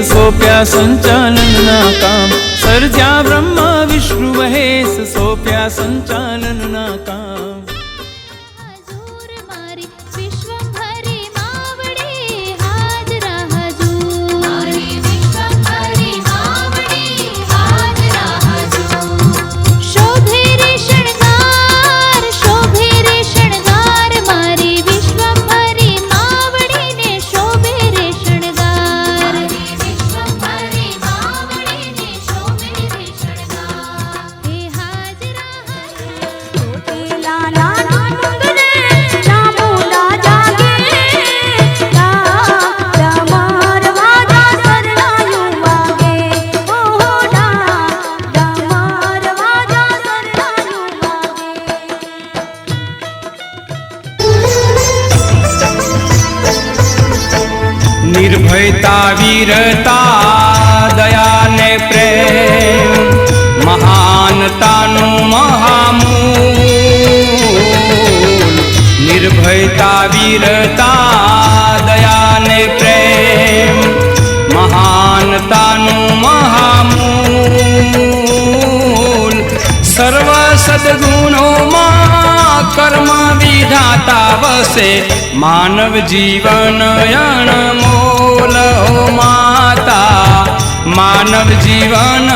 सोप्या संचालन ना काम। सर्जा ब्रह्मा विष्णु महेश सोप्या संचालन ना काम। निर्भयता वीरता दया ने प्रेम महानता नु महामूल। निर्भयता वीरता दया ने प्रेम महानता नु महामूल। सर्व सद्गुणों मा कर्म विधाता वसे मानव जीवन अनमोल हो माता। मानव जीवन